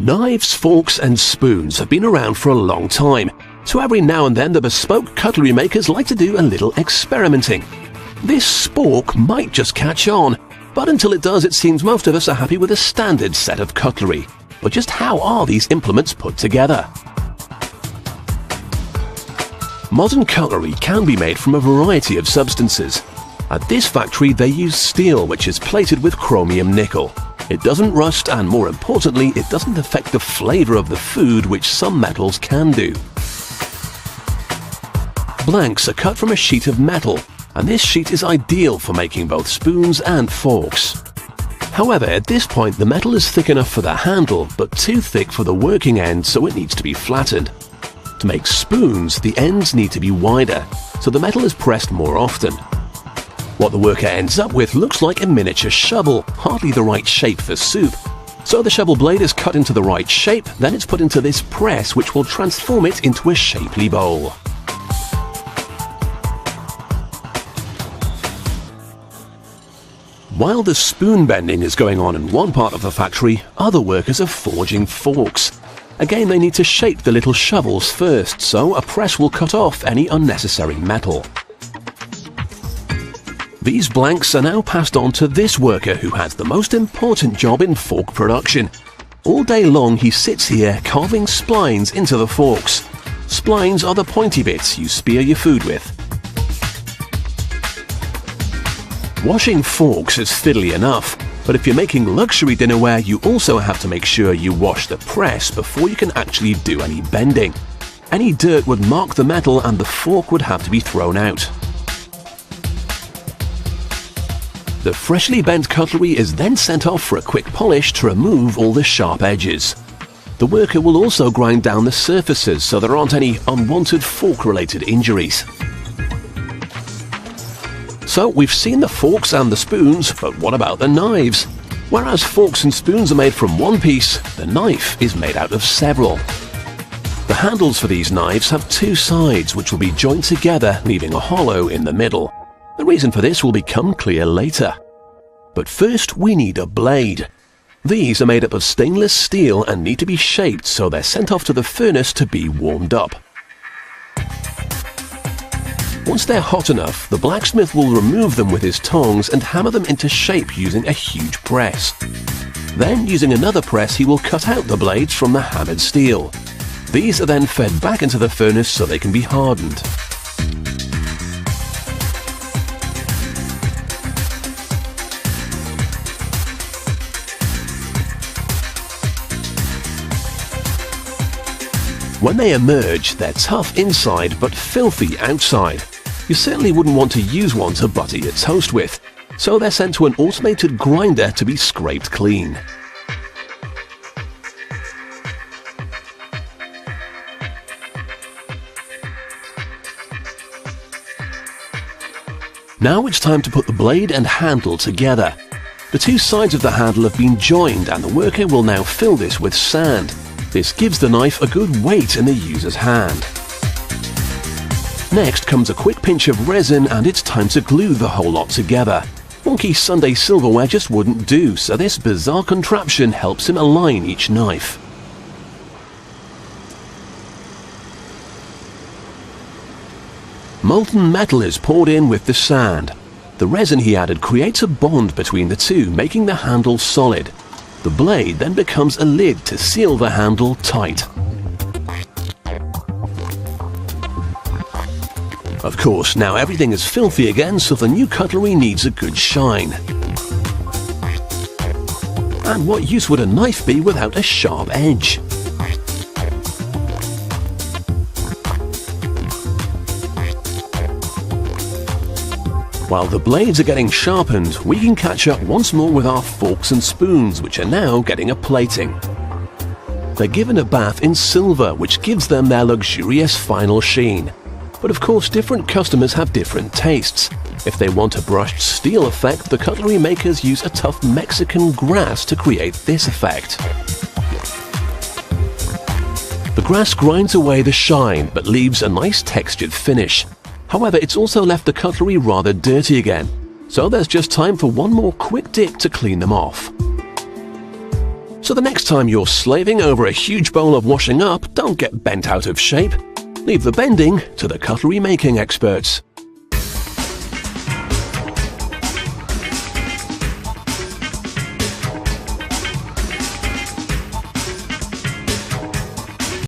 Knives, forks and spoons have been around for a long time, so every now and then the bespoke cutlery makers like to do a little experimenting. This spork might just catch on, but until it does, it seems most of us are happy with a standard set of cutlery. But just how are these implements put together? Modern cutlery can be made from a variety of substances. At this factory they use steel, which is plated with chromium nickel. It doesn't rust, and more importantly, it doesn't affect the flavour of the food, which some metals can do. Blanks are cut from a sheet of metal, and this sheet is ideal for making both spoons and forks. However, at this point the metal is thick enough for the handle, but too thick for the working end, so it needs to be flattened. To make spoons, the ends need to be wider, so the metal is pressed more often. What the worker ends up with looks like a miniature shovel, hardly the right shape for soup. So the shovel blade is cut into the right shape, then it's put into this press, which will transform it into a shapely bowl. While the spoon bending is going on in one part of the factory, other workers are forging forks. Again, they need to shape the little shovels first, so a press will cut off any unnecessary metal. These blanks are now passed on to this worker, who has the most important job in fork production. All day long he sits here carving splines into the forks. Splines are the pointy bits you spear your food with. Washing forks is fiddly enough, but if you're making luxury dinnerware, you also have to make sure you wash the press before you can actually do any bending. Any dirt would mark the metal and the fork would have to be thrown out. The freshly bent cutlery is then sent off for a quick polish to remove all the sharp edges. The worker will also grind down the surfaces so there aren't any unwanted fork-related injuries. So we've seen the forks and the spoons, but what about the knives? Whereas forks and spoons are made from one piece, the knife is made out of several. The handles for these knives have two sides which will be joined together, leaving a hollow in the middle. The reason for this will become clear later. But first we need a blade. These are made up of stainless steel and need to be shaped, so they're sent off to the furnace to be warmed up. Once they're hot enough, the blacksmith will remove them with his tongs and hammer them into shape using a huge press. Then, using another press, he will cut out the blades from the hammered steel. These are then fed back into the furnace so they can be hardened. When they emerge, they're tough inside but filthy outside. You certainly wouldn't want to use one to butter your toast with, so they're sent to an automated grinder to be scraped clean. Now it's time to put the blade and handle together. The two sides of the handle have been joined, and the worker will now fill this with sand. This gives the knife a good weight in the user's hand. Next comes a quick pinch of resin, and it's time to glue the whole lot together. Wonky Sunday silverware just wouldn't do, so this bizarre contraption helps him align each knife. Molten metal is poured in with the sand. The resin he added creates a bond between the two, making the handle solid. The blade then becomes a lid to seal the handle tight. Of course, now everything is filthy again, so the new cutlery needs a good shine. And what use would a knife be without a sharp edge? While the blades are getting sharpened, we can catch up once more with our forks and spoons, which are now getting a plating. They're given a bath in silver, which gives them their luxurious final sheen. But of course, different customers have different tastes. If they want a brushed steel effect, the cutlery makers use a tough Mexican grass to create this effect. The grass grinds away the shine, but leaves a nice textured finish. However, it's also left the cutlery rather dirty again, so there's just time for one more quick dip to clean them off. So the next time you're slaving over a huge bowl of washing up, don't get bent out of shape. Leave the bending to the cutlery making experts.